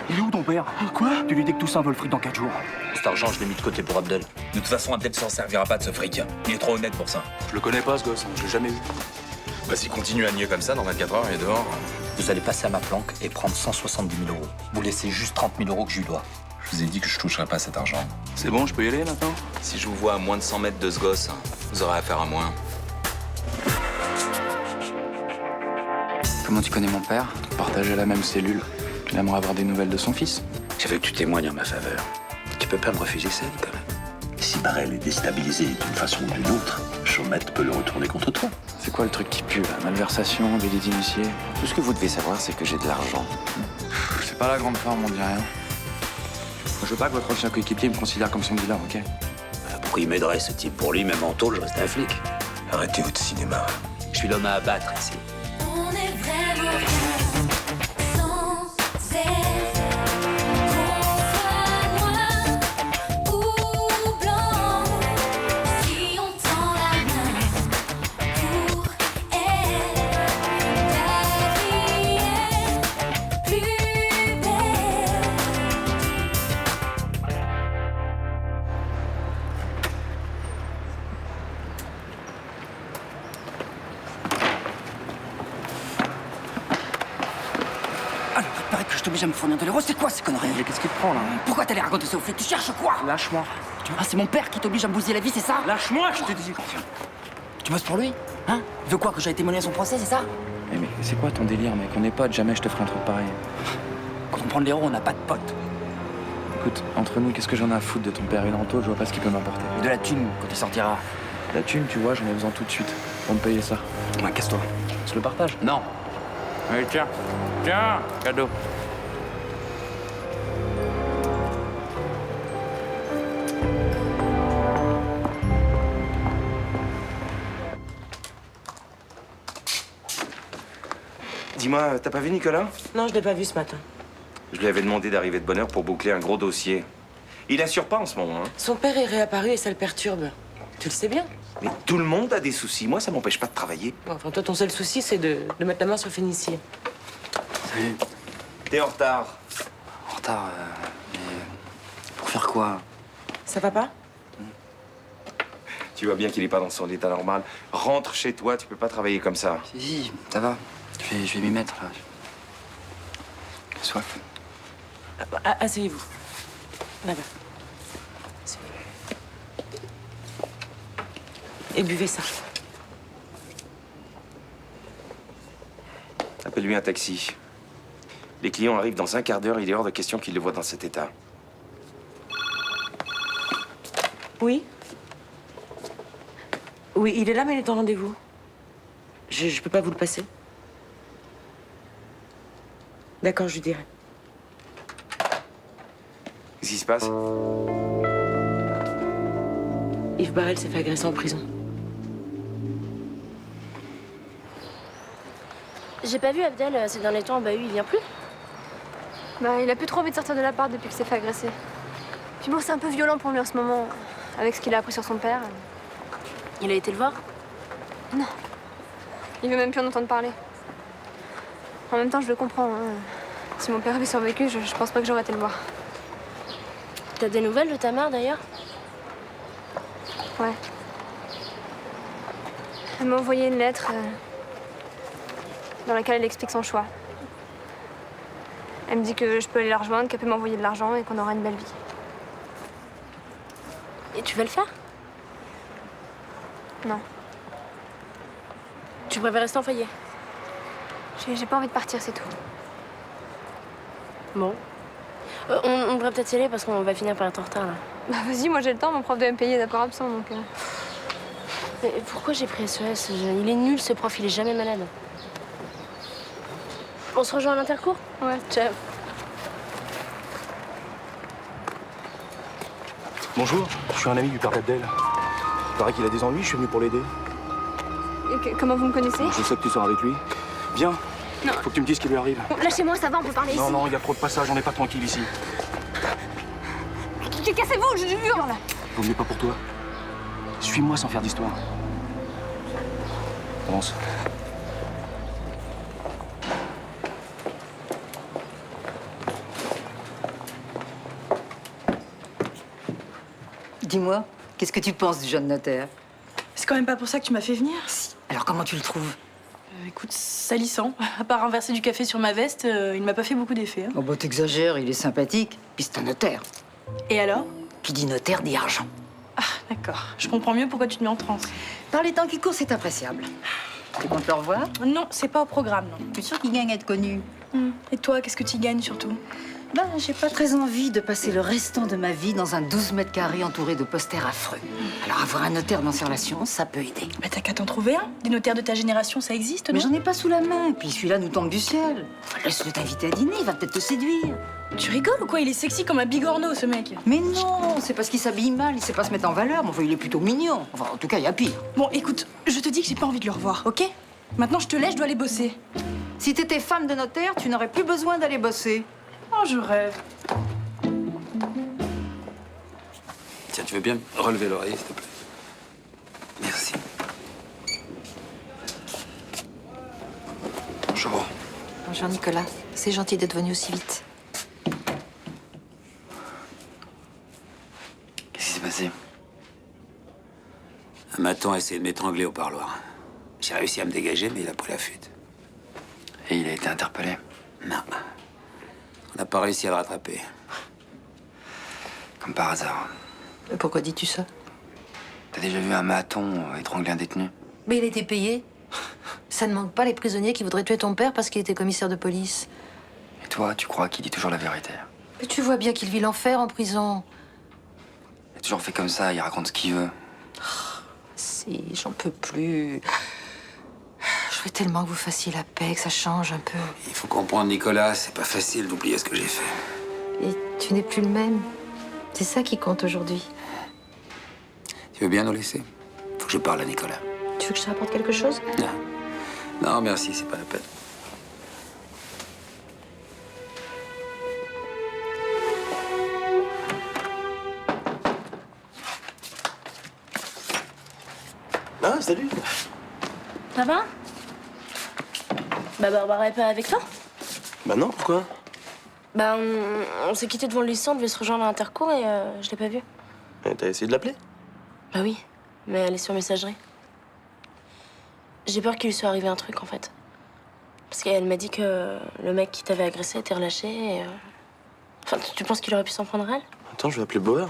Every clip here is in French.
Il est où ton père? Quoi? Tu lui dis que tout ça vole fric dans 4 jours. Cet argent, je l'ai mis de côté pour Abdel. De toute façon, Abdel s'en servira pas de ce fric. Il est trop honnête pour ça. Je le connais pas, ce gosse, je l'ai jamais vu. Bah, s'il continue à nier comme ça, dans 24 heures, il est dehors. Vous allez passer à ma planque et prendre 170 000 euros. Vous laissez juste 30 000 euros que je lui dois. Je vous ai dit que je toucherais pas cet argent. C'est bon, je peux y aller maintenant? Si je vous vois à moins de 100 mètres de ce gosse, vous aurez affaire à moi. Comment tu connais mon père? On partageait la même cellule. Il aimerait avoir des nouvelles de son fils. Je veux que tu témoignes en ma faveur. Tu peux pas me refuser ça, Nicolas. Si Barrel est déstabilisé d'une façon ou d'une autre, Chaumette peut le retourner contre toi. C'est quoi le truc qui pue, là? Malversation, délit d'initié? Tout ce que vous devez savoir, c'est que j'ai de l'argent. C'est pas la grande forme, on dit rien. Je veux pas que votre ancien coéquipier me considère comme son dealer, ok? Pourquoi il m'aiderait, ce type? Pour lui, même en tôle, je reste un flic. Arrêtez votre cinéma. Je suis l'homme à abattre ici. On est vraiment sans cesse. Qu'on soit noir ou blanc, si on tend la main pour elle, la vie est plus belle. Alors, il paraît que je t'oblige à me fournir de l'euro, c'est quoi ces conneries? Mais qu'est-ce qui te prend, là? Pourquoi t'allais raconter ça au flic? Tu cherches quoi? Lâche-moi. Ah, c'est mon père qui t'oblige à me bousiller la vie, c'est ça? Lâche-moi, je te dis. Tu bosses pour lui? Hein? Il veut quoi, que j'aille témoigner à son procès, c'est ça? Mais c'est quoi ton délire, mec? On est potes, jamais je te ferai un truc pareil. Quand on prend de l'héros, on n'a pas de potes. Écoute, entre nous, qu'est-ce que j'en ai à foutre de ton père? Il est en tôle, je vois pas ce qu'il peut m'apporter. De la thune, quand il sortira. La thune, tu vois, j'en ai besoin tout de suite. Pour me payer ça. Ouais, casse-toi. On se le partage? Non. Allez, tiens. Tiens, cadeau. Dis-moi, t'as pas vu Nicolas? Non, je l'ai pas vu ce matin. Je lui avais demandé d'arriver de bonne heure pour boucler un gros dossier. Il assure pas en ce moment, hein. Son père est réapparu et ça le perturbe. Tu le sais bien. Mais tout le monde a des soucis. Moi, ça m'empêche pas de travailler. Enfin, toi, ton seul souci, c'est de mettre la main sur le Phénicier. Salut. T'es en retard. En retard, mais... Pour faire quoi? Ça va pas? Tu vois bien qu'il est pas dans son état normal. Rentre chez toi, tu peux pas travailler comme ça. Si, ça va. Je vais m'y mettre, là. J'ai soif. Asseyez-vous. Là-bas. Asseyez-vous. Et buvez ça. Appelle-lui un taxi. Les clients arrivent dans un quart d'heure, il est hors de question qu'ils le voient dans cet état. Oui? Oui, il est là, mais il est en rendez-vous. Je peux pas vous le passer. D'accord, je lui dirai. Qu'est-ce qui se passe? Yves Barrel s'est fait agresser en prison. J'ai pas vu Abdel ces derniers temps, bah oui, il vient plus. Bah, il a plus trop envie de sortir de l'appart depuis qu'il s'est fait agresser. Puis bon, c'est un peu violent pour lui en ce moment, avec ce qu'il a appris sur son père. Il a été le voir? Non. Il veut même plus en entendre parler. En même temps, je le comprends, hein. Si mon père avait survécu, je pense pas que j'aurais été le voir. T'as des nouvelles de ta mère d'ailleurs? Ouais. Elle m'a envoyé une lettre dans laquelle elle explique son choix. Elle me dit que je peux aller la rejoindre, qu'elle peut m'envoyer de l'argent et qu'on aura une belle vie. Et tu vas le faire? Non. Tu préfères rester en foyer? J'ai pas envie de partir, c'est tout. Bon. On devrait peut-être y aller parce qu'on va finir par être en retard là. Bah vas-y, moi j'ai le temps, mon prof doit me payer d'apport absent donc... Mais pourquoi j'ai pris SES? Il est nul ce prof, il est jamais malade. On se rejoint à l'intercours? Ouais. Ciao. Bonjour, je suis un ami du père d'Abdel. Il paraît qu'il a des ennuis, je suis venu pour l'aider. Et comment vous me connaissez? Je sais que tu sors avec lui. Viens. Non. Faut que tu me dises ce qui lui arrive. Bon, lâchez-moi, ça va, on peut parler ici. Non, il y a trop de passages, on n'est pas tranquille ici. Cassez-vous, je hurle. Vaut mieux pas pour toi. Suis-moi sans faire d'histoire. Avance. Dis-moi, qu'est-ce que tu penses du jeune notaire? C'est quand même pas pour ça que tu m'as fait venir. Si. Alors comment tu le trouves? Écoute, salissant. À part renverser du café sur ma veste, il m'a pas fait beaucoup d'effet. Hein. Oh bah t'exagères, il est sympathique. Puis c'est un notaire. Et alors? Qui dit notaire dit argent. Ah, d'accord. Je comprends mieux pourquoi tu te mets en transe. Par les temps qui courent, c'est appréciable. Tu comptes le revoir? Non, c'est pas au programme, non. Je suis sûre qu'il gagne à être connu. Et toi, qu'est-ce que tu y gagnes surtout? Ben, j'ai pas très envie de passer le restant de ma vie dans un 12 mètres carrés entouré de posters affreux. Alors avoir un notaire dans ses relations, ça peut aider. Bah t'as qu'à t'en trouver un. Des notaires de ta génération, ça existe, non? Mais j'en ai pas sous la main. Puis celui-là nous tombe du ciel. Laisse-le t'inviter à dîner, il va peut-être te séduire. Tu rigoles ou quoi? Il est sexy comme un bigorneau, ce mec. Mais non, c'est parce qu'il s'habille mal, il sait pas se mettre en valeur. Mais enfin, il est plutôt mignon. Enfin, en tout cas, il y a pire. Bon, écoute, je te dis que j'ai pas envie de le revoir, ok? Maintenant, je te laisse, je dois aller bosser. Si t'étais femme de notaire, tu n'aurais plus besoin d'aller bosser. Oh, je rêve. Tiens, tu veux bien relever l'oreille, s'il te plaît? Merci. Bonjour. Bonjour Nicolas, c'est gentil d'être venu aussi vite. Qu'est-ce qui s'est passé? Un maton a essayé de m'étrangler au parloir. J'ai réussi à me dégager, mais il a pris la fuite. Et il a été interpellé? Non. On n'a pas réussi à le rattraper. Comme par hasard. Pourquoi dis-tu ça? T'as déjà vu un maton étrangler un détenu? Mais il a été payé. Ça ne manque pas les prisonniers qui voudraient tuer ton père parce qu'il était commissaire de police. Et toi, tu crois qu'il dit toujours la vérité? Mais tu vois bien qu'il vit l'enfer en prison. Il a toujours fait comme ça, il raconte ce qu'il veut. Si, j'en peux plus. Je voudrais tellement que vous fassiez la paix, que ça change un peu. Il faut comprendre, Nicolas, c'est pas facile d'oublier ce que j'ai fait. Et tu n'es plus le même. C'est ça qui compte aujourd'hui. Tu veux bien nous laisser? Faut que je parle à Nicolas. Tu veux que je te rapporte quelque chose? Non. Non, merci, c'est pas la peine. Ah, salut. Ça va? Bah Barbara est pas avec toi? Bah non, pourquoi? Bah on s'est quitté devant le lycée, on devait se rejoindre à l'intercours et je l'ai pas vue. T'as essayé de l'appeler? Bah oui, mais elle est sur messagerie. J'ai peur qu'il lui soit arrivé un truc en fait. Parce qu'elle m'a dit que le mec qui t'avait agressé était relâché et... Enfin, tu penses qu'il aurait pu s'en prendre à elle? Attends, je vais appeler Bauer.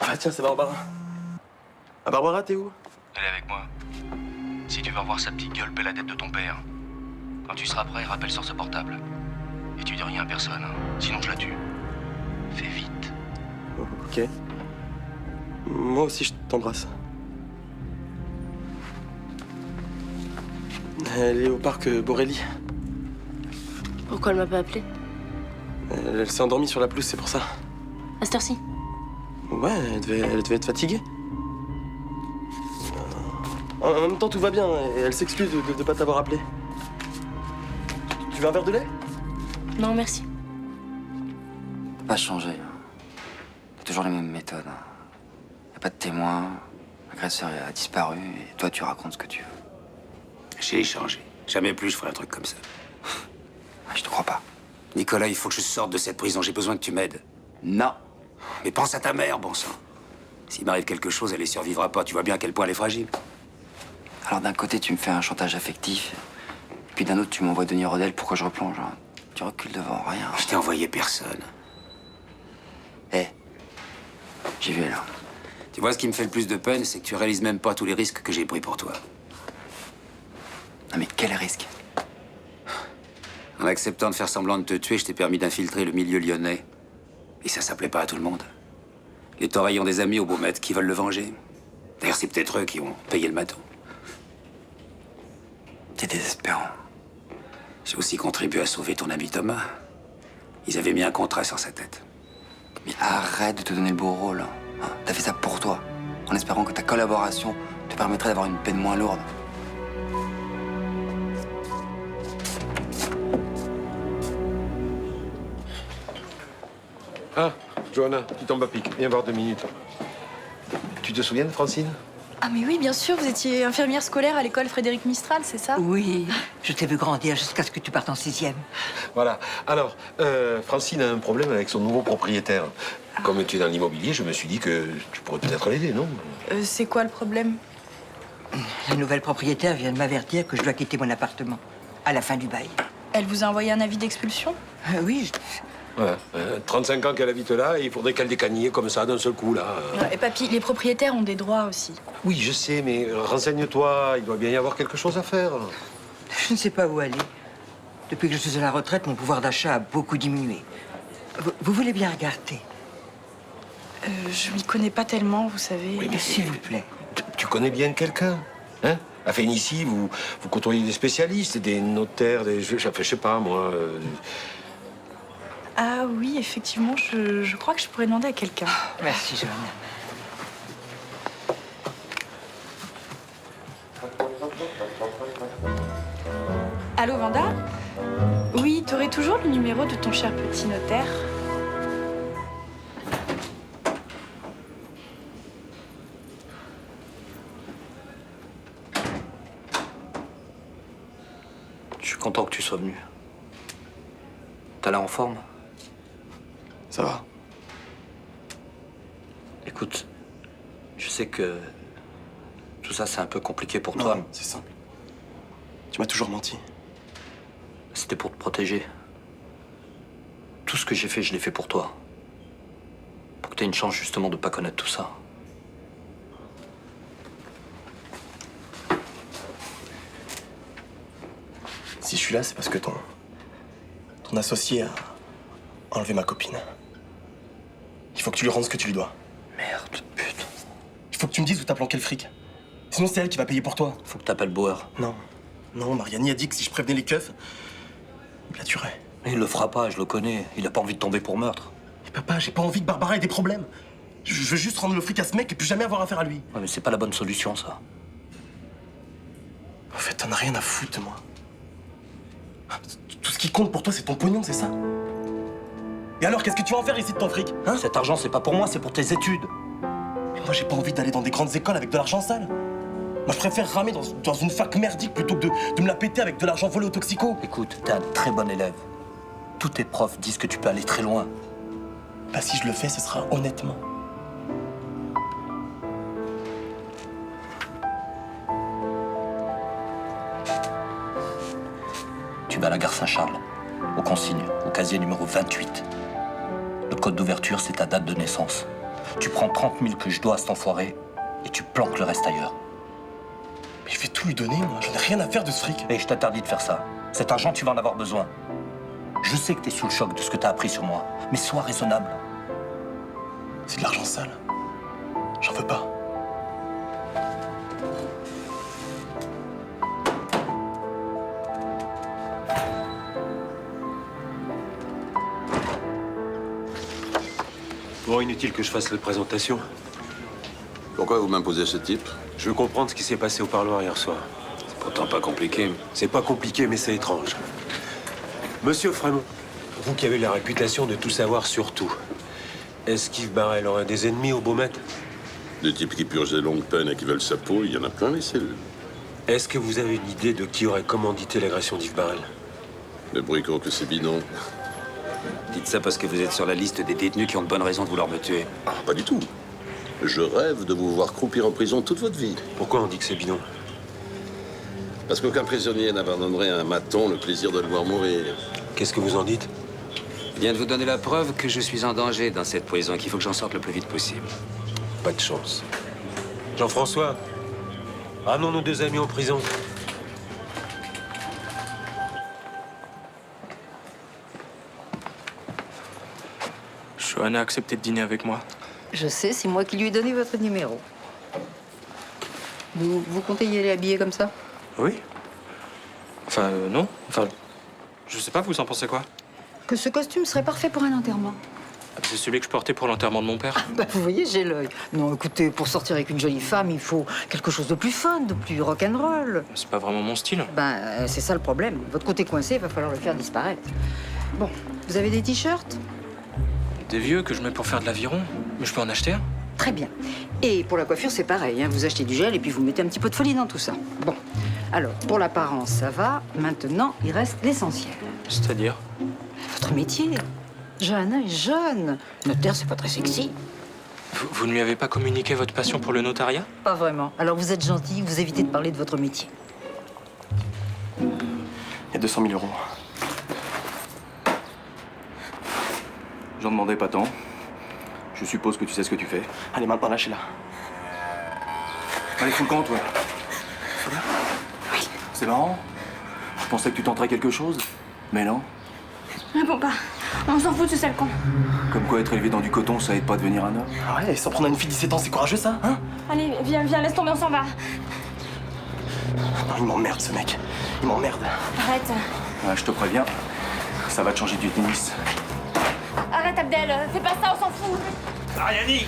Ah tiens, c'est Barbara. Ah Barbara, t'es où? Elle est avec moi. Si tu veux revoir sa petite gueule, paie la tête de ton père. Quand tu seras prêt, rappelle sur ce portable. Et tu dis rien à personne, hein. Sinon je la tue. Fais vite. Oh, ok. Moi aussi, je t'embrasse. Elle est au parc Borelli. Pourquoi elle m'a pas appelé? Elle s'est endormie sur la pelouse, c'est pour ça. À cette heure-ci? Ouais, elle devait être fatiguée. En même temps, tout va bien, et elle s'excuse de pas t'avoir appelé. Tu veux un verre de lait? Non, merci. T'as pas changé. T'as toujours les mêmes méthodes. Y a pas de témoin, l'agresseur a disparu, et toi tu racontes ce que tu veux. J'ai changé. Jamais plus je ferai un truc comme ça. Je te crois pas. Nicolas, il faut que je sorte de cette prison. J'ai besoin que tu m'aides. Non. Mais pense à ta mère, bon sang. S'il m'arrive quelque chose, elle y survivra pas. Tu vois bien à quel point elle est fragile. Alors d'un côté, tu me fais un chantage affectif, et puis d'un autre, tu m'envoies Denis Rodel pour que je replonge. Hein. Tu recules devant rien. Je t'ai envoyé personne. J'y vais là. Tu vois, ce qui me fait le plus de peine, c'est que tu réalises même pas tous les risques que j'ai pris pour toi. Non mais quel risque? En acceptant de faire semblant de te tuer, je t'ai permis d'infiltrer le milieu lyonnais. Et ça s'appelait pas à tout le monde. Les Toreilles ont des amis au Beaumet qui veulent le venger. D'ailleurs, c'est peut-être eux qui ont payé le maton. T'es désespérant. J'ai aussi contribué à sauver ton ami Thomas. Ils avaient mis un contrat sur sa tête. Mais arrête de te donner le beau rôle. Hein. T'as fait ça pour toi, en espérant que ta collaboration te permettrait d'avoir une peine moins lourde. Ah, Johanna, tu tombes à pic. Viens voir 2 minutes. Tu te souviens de Francine? Ah mais oui, bien sûr, vous étiez infirmière scolaire à l'école Frédéric Mistral, c'est ça? Oui, je t'ai vu grandir jusqu'à ce que tu partes en 6e. Voilà. Alors, Francine a un problème avec son nouveau propriétaire. Comme tu es dans l'immobilier, je me suis dit que tu pourrais peut-être l'aider, non? C'est quoi le problème? La nouvelle propriétaire vient de m'avertir que je dois quitter mon appartement à la fin du bail. Elle vous a envoyé un avis d'expulsion? Oui. Voilà. 35 ans qu'elle habite là, et il faudrait qu'elle décanille comme ça d'un seul coup, là. Et papy, les propriétaires ont des droits aussi. Oui, je sais, mais renseigne-toi, il doit bien y avoir quelque chose à faire. Je ne sais pas où aller. Depuis que je suis à la retraite, mon pouvoir d'achat a beaucoup diminué. Vous voulez bien regarder? Je m'y connais pas tellement, vous savez. Oui, mais s'il vous plaît. Tu connais bien quelqu'un, hein? Enfin, ici, vous côtoyez des spécialistes, des notaires, je sais pas, moi... Ah oui, effectivement, je crois que je pourrais demander à quelqu'un. Merci, Joanne. Allô, Vanda? Oui, t'aurais toujours le numéro de ton cher petit notaire? Je suis content que tu sois venu. T'as l'air en forme? Ça va. Écoute, je sais que tout ça, c'est un peu compliqué pour toi. Non, c'est simple. Tu m'as toujours menti. C'était pour te protéger. Tout ce que j'ai fait, je l'ai fait pour toi. Pour que t'aies une chance, justement, de pas connaître tout ça. Si je suis là, c'est parce que ton associé a enlevé ma copine. Il faut que tu lui rendes ce que tu lui dois. Merde, putain. Il faut que tu me dises où t'as planqué le fric. Sinon, c'est elle qui va payer pour toi. Faut que t'appelles Bauer. Non. Non, Mariani a dit que si je prévenais les keufs, il la tuerait. Mais il le fera pas, je le connais. Il a pas envie de tomber pour meurtre. Mais papa, j'ai pas envie que Barbara ait des problèmes. Je veux juste rendre le fric à ce mec et plus jamais avoir affaire à lui. Ouais, mais c'est pas la bonne solution, ça. En fait, t'en as rien à foutre de moi. Tout ce qui compte pour toi, c'est ton pognon, c'est ça? Et alors, qu'est-ce que tu vas en faire ici de ton fric, hein? Cet argent, c'est pas pour moi, c'est pour tes études. Mais moi, j'ai pas envie d'aller dans des grandes écoles avec de l'argent sale. Moi, je préfère ramer dans une fac merdique plutôt que de me la péter avec de l'argent volé au toxico. Écoute, t'es un très bon élève. Tous tes profs disent que tu peux aller très loin. Bah, si je le fais, ce sera honnêtement. Tu vas à la gare Saint-Charles, aux consignes, au casier numéro 28. Le code d'ouverture, c'est ta date de naissance. Tu prends 30 000 que je dois à cet enfoiré et tu planques le reste ailleurs. Mais je vais tout lui donner, moi. J'en ai rien à faire de ce fric. Et je t'interdis de faire ça. Cet argent, tu vas en avoir besoin. Je sais que t'es sous le choc de ce que t'as appris sur moi, mais sois raisonnable. C'est de l'argent sale. J'en veux pas. Bon, inutile que je fasse la présentation. Pourquoi vous m'imposez ce type? Je veux comprendre ce qui s'est passé au parloir hier soir. C'est pourtant pas compliqué. C'est pas compliqué, mais c'est étrange. Monsieur Frémont, vous qui avez la réputation de tout savoir sur tout, est-ce qu'Yves Barrel aurait des ennemis au Beaumet? Des types qui purgent des longues peines et qui veulent sa peau, il y en a plein les cellules. Est-ce que vous avez une idée de qui aurait commandité l'agression d'Yves Barrel? Le bruit court que c'est bidon. Dites ça parce que vous êtes sur la liste des détenus qui ont de bonnes raisons de vouloir me tuer. Ah, pas du tout. Je rêve de vous voir croupir en prison toute votre vie. Pourquoi on dit que c'est bidon? Parce qu'aucun prisonnier n'abandonnerait à un maton le plaisir de le voir mourir. Qu'est-ce que vous en dites? Je viens de vous donner la preuve que je suis en danger dans cette prison et qu'il faut que j'en sorte le plus vite possible. Pas de chance. Jean-François, ramenons nos deux amis en prison. Johanna a accepté de dîner avec moi. Je sais, c'est moi qui lui ai donné votre numéro. Vous comptez y aller habillé comme ça? Oui. Enfin, non. Enfin, je sais pas, vous en pensez quoi? Que ce costume serait parfait pour un enterrement. C'est celui que je portais pour l'enterrement de mon père. Bah, vous voyez, j'ai l'œil. Non, écoutez, pour sortir avec une jolie femme, il faut quelque chose de plus fun, de plus rock'n'roll. C'est pas vraiment mon style. Ben, c'est ça le problème. Votre côté coincé, il va falloir le faire disparaître. Bon, vous avez des t-shirts? Des vieux que je mets pour faire de l'aviron. Mais je peux en acheter un? Très bien. Et pour la coiffure, c'est pareil. Hein. Vous achetez du gel et puis vous mettez un petit peu de folie dans tout ça. Bon. Alors, pour l'apparence, ça va. Maintenant, il reste l'essentiel. C'est-à-dire? Votre métier. Johanna est jeune. Notaire, c'est pas très sexy. Vous ne lui avez pas communiqué votre passion pour le notariat? Pas vraiment. Alors, vous êtes gentil, vous évitez de parler de votre métier. Il y a 200 000 euros. J'en demandais pas tant. Je suppose que tu sais ce que tu fais. Allez, maintenant, lâchez-la. Allez, fous le camp, toi. Oui. C'est marrant. Je pensais que tu tenterais quelque chose, mais non. Réponds pas. On s'en fout de ce sale con. Comme quoi être élevé dans du coton, ça aide pas à devenir un homme. Ah ouais, s'en prendre à une fille de 17 ans, c'est courageux, ça, hein? Allez, viens, laisse tomber, on s'en va. Non, il m'emmerde, ce mec. Il m'emmerde. Arrête. Ah, je te préviens, ça va te changer du tennis. Arrête, Abdel. Fais pas ça, on s'en fout. Ariani,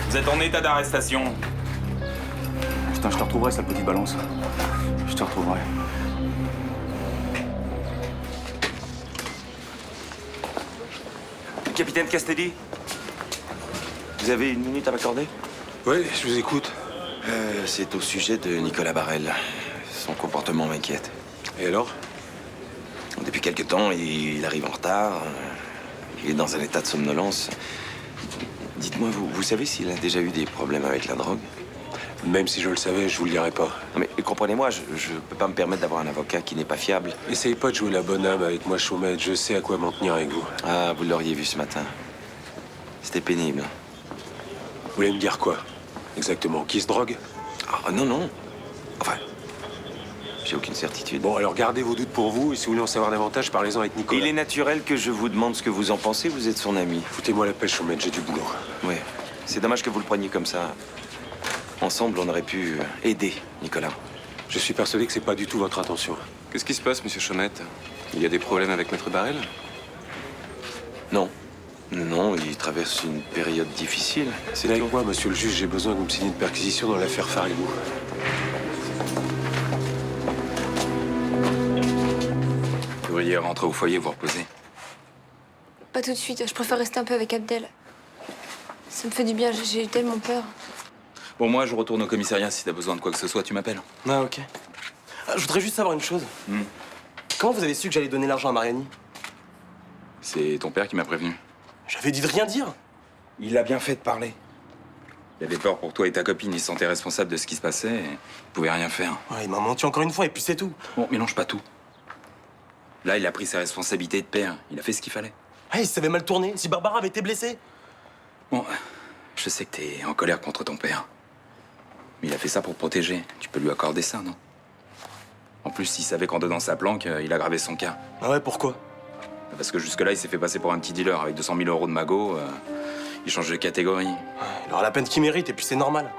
vous êtes en état d'arrestation. Putain, je te retrouverai, sale petite balance. Je te retrouverai. Capitaine Castelli, vous avez une minute à m'accorder? Oui, je vous écoute. C'est au sujet de Nicolas Barrel. Son comportement m'inquiète. Et alors? Depuis quelque temps, il arrive en retard. Il est dans un état de somnolence. Dites-moi, vous savez s'il a déjà eu des problèmes avec la drogue? Même si je le savais, je vous le dirais pas. Non mais comprenez-moi, je peux pas me permettre d'avoir un avocat qui n'est pas fiable. Essayez pas de jouer la bonne âme avec moi, Chaumette. Je sais à quoi m'en tenir avec vous. Ah, vous l'auriez vu ce matin. C'était pénible. Vous voulez me dire quoi? Exactement. Qui se drogue? Ah, non, non. Enfin, j'ai aucune certitude. Bon, alors gardez vos doutes pour vous, et si vous voulez en savoir davantage, parlez-en avec Nicolas. Il est naturel que je vous demande ce que vous en pensez, vous êtes son ami. Foutez-moi la pêche, Chaumette, j'ai du boulot. Oui. C'est dommage que vous le preniez comme ça. Ensemble, on aurait pu aider Nicolas. Je suis persuadé que c'est pas du tout votre intention. Qu'est-ce qui se passe, monsieur Chaumette? Il y a des problèmes avec Maître Barrel? Non. Non, il traverse une période difficile. C'est avec moi, monsieur le juge, j'ai besoin que vous me signiez une perquisition dans l'affaire Farigou. Vous devriez rentrer au foyer, vous reposer. Pas tout de suite. Je préfère rester un peu avec Abdel. Ça me fait du bien. J'ai eu tellement peur. Bon, moi, je retourne au commissariat. Si t'as besoin de quoi que ce soit, tu m'appelles. Ah, ok. Ah, je voudrais juste savoir une chose. Comment vous avez su que j'allais donner l'argent à Mariani? C'est ton père qui m'a prévenu. J'avais dit de rien dire. Il a bien fait de parler. Il avait peur pour toi et ta copine. Il se sentait responsable de ce qui se passait et il pouvait rien faire. Ouais, il m'a menti encore une fois et puis c'est tout. Bon, mélange pas tout. Là, il a pris ses responsabilités de père. Il a fait ce qu'il fallait. Ah, il s'avait mal tourné. Si Barbara avait été blessée. Bon, je sais que t'es en colère contre ton père. Mais il a fait ça pour te protéger. Tu peux lui accorder ça, non? En plus, s'il savait qu'en donnant sa planque, il aggravait son cas. Ah ouais, pourquoi? Parce que jusque-là, il s'est fait passer pour un petit dealer. Avec 200 000 euros de magot, il change de catégorie. Il aura la peine qu'il mérite et puis c'est normal.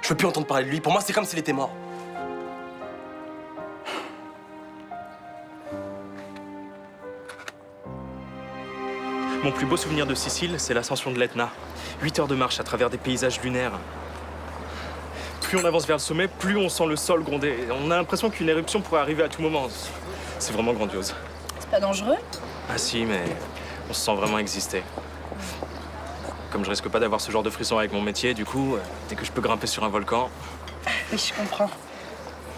Je veux plus entendre parler de lui. Pour moi, c'est comme s'il était mort. Mon plus beau souvenir de Sicile, c'est l'ascension de l'Etna. 8 heures de marche à travers des paysages lunaires. Plus on avance vers le sommet, plus on sent le sol gronder. On a l'impression qu'une éruption pourrait arriver à tout moment. C'est vraiment grandiose. C'est pas dangereux? Ah si, mais on se sent vraiment exister. Comme je risque pas d'avoir ce genre de frisson avec mon métier, du coup, dès que je peux grimper sur un volcan... Oui, je comprends.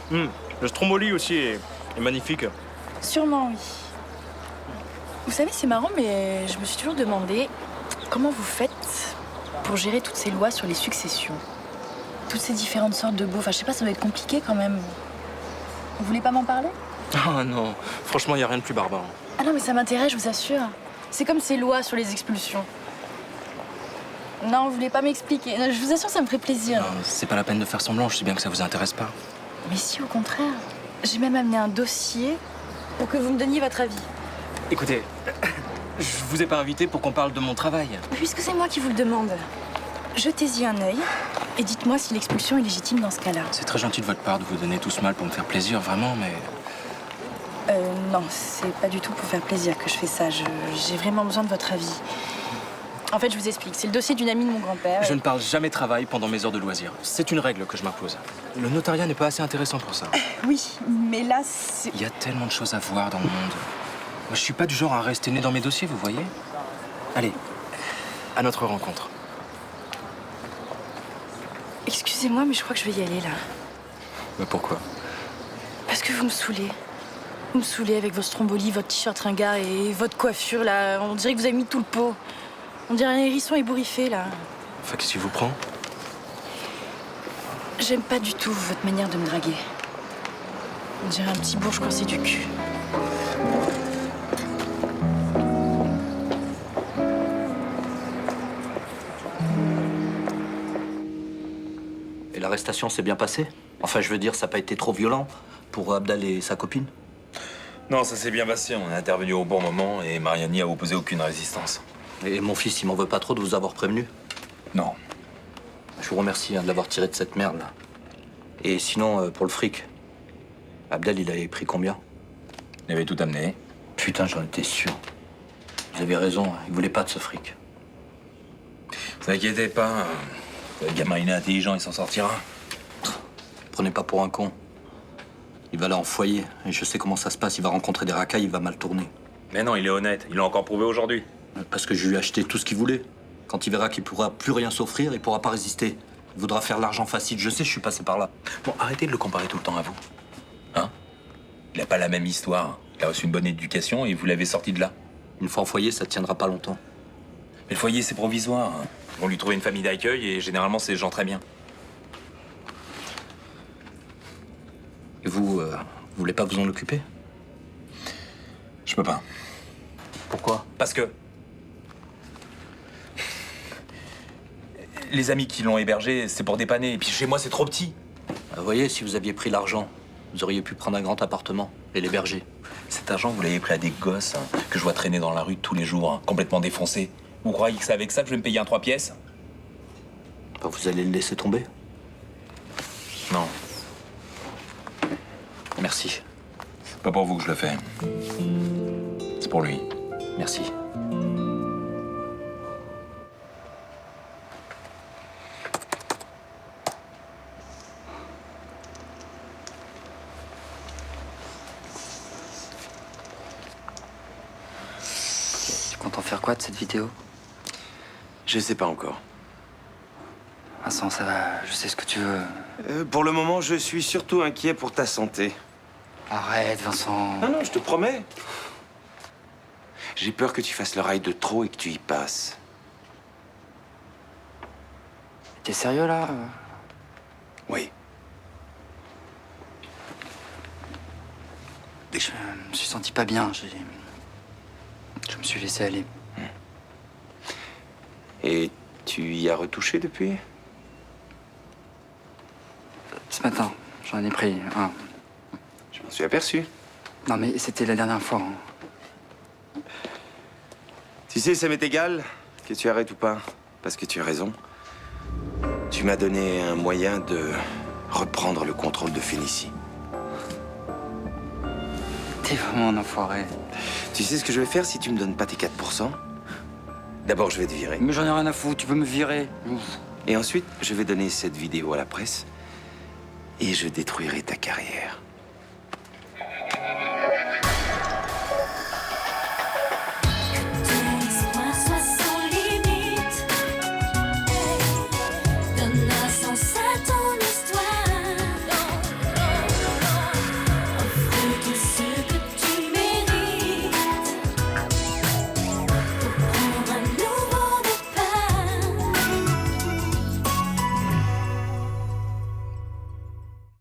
Le Stromboli aussi est magnifique. Sûrement, oui. Vous savez, c'est marrant, mais je me suis toujours demandé comment vous faites pour gérer toutes ces lois sur les successions. Toutes ces différentes sortes de baux. Enfin, je sais pas, ça doit être compliqué quand même. Vous voulez pas m'en parler? Ah non, franchement, il y a rien de plus barbare. Ah non, mais ça m'intéresse, je vous assure. C'est comme ces lois sur les expulsions. Non, vous voulez pas m'expliquer. Je vous assure, ça me ferait plaisir. Non, c'est pas la peine de faire semblant, je sais bien que ça vous intéresse pas. Mais si, au contraire. J'ai même amené un dossier pour que vous me donniez votre avis. Écoutez, je vous ai pas invité pour qu'on parle de mon travail. Puisque c'est moi qui vous le demande, jetez-y un œil et dites-moi si l'expulsion est légitime dans ce cas-là. C'est très gentil de votre part de vous donner tout ce mal pour me faire plaisir, vraiment, mais... Non, c'est pas du tout pour faire plaisir que je fais ça. J'ai vraiment besoin de votre avis. En fait, je vous explique. C'est le dossier d'une amie de mon grand-père. Je ne parle jamais travail pendant mes heures de loisirs. C'est une règle que je m'impose. Le notariat n'est pas assez intéressant pour ça. Oui, mais là, c'est... Il y a tellement de choses à voir dans le monde. Moi, je suis pas du genre à rester né dans mes dossiers, vous voyez? Allez, à notre rencontre. Excusez-moi, mais je crois que je vais y aller, là. Mais pourquoi? Parce que vous me saoulez. Vous me saoulez avec vos strombolies, votre t-shirt ringard et votre coiffure, là. On dirait que vous avez mis tout le pot. On dirait un hérisson ébouriffé, là. Enfin, qu'est-ce qui vous prend? J'aime pas du tout votre manière de me draguer. On dirait un petit bourge coincé du cul. Et l'arrestation s'est bien passée? Enfin, je veux dire, ça n'a pas été trop violent pour Abdel et sa copine? Non, ça s'est bien passé. On est intervenu au bon moment et Mariani a opposé aucune résistance. Et mon fils, il m'en veut pas trop de vous avoir prévenu? Non. Je vous remercie de l'avoir tiré de cette merde, là. Et sinon, pour le fric, Abdel, il avait pris combien? Il avait tout amené. Putain, j'en étais sûr. Vous avez raison, il voulait pas de ce fric. Vous inquiétez pas, le gamin il est intelligent, il s'en sortira. Prenez pas pour un con. Il va aller en foyer, et je sais comment ça se passe, il va rencontrer des racailles, il va mal tourner. Mais non, il est honnête, il l'a encore prouvé aujourd'hui. Parce que je lui ai acheté tout ce qu'il voulait. Quand il verra qu'il pourra plus rien s'offrir, il pourra pas résister. Il voudra faire l'argent facile, je sais, je suis passé par là. Bon, arrêtez de le comparer tout le temps à vous. Hein? Il a pas la même histoire. Il a reçu une bonne éducation et vous l'avez sorti de là. Une fois en foyer, ça tiendra pas longtemps. Mais le foyer, c'est provisoire. Hein. Ils vont lui trouver une famille d'accueil et généralement, c'est des gens très bien. Et vous voulez pas vous en occuper? Je peux pas. Pourquoi? Parce que les amis qui l'ont hébergé, c'est pour dépanner. Et puis chez moi, c'est trop petit. Vous voyez, si vous aviez pris l'argent, vous auriez pu prendre un grand appartement et l'héberger. Cet argent, vous l'avez pris à des gosses que je vois traîner dans la rue tous les jours, complètement défoncés. Vous croyez que c'est avec ça que je vais me payer un 3 pièces? Bah, vous allez le laisser tomber? Non. Merci. C'est pas pour vous que je le fais. C'est pour lui. Merci. Tu comptes en faire quoi de cette vidéo? Je sais pas encore. Vincent, ça va, je sais ce que tu veux. Pour le moment, je suis surtout inquiet pour ta santé. Arrête, Vincent. Non, non, je te promets. J'ai peur que tu fasses le rail de trop et que tu y passes. T'es sérieux, là? Oui. Je me suis senti pas bien. Je me suis laissé aller. Et tu y as retouché depuis? Ce matin, j'en ai pris un. Je m'en suis aperçu. Non, mais c'était la dernière fois. Hein. Tu sais, ça m'est égal que tu arrêtes ou pas. Parce que tu as raison. Tu m'as donné un moyen de reprendre le contrôle de Phénicie. T'es vraiment un enfoiré. Tu sais ce que je vais faire si tu me donnes pas tes 4%? D'abord, je vais te virer. Mais j'en ai rien à foutre, tu peux me virer. Et ensuite, je vais donner cette vidéo à la presse et je détruirai ta carrière.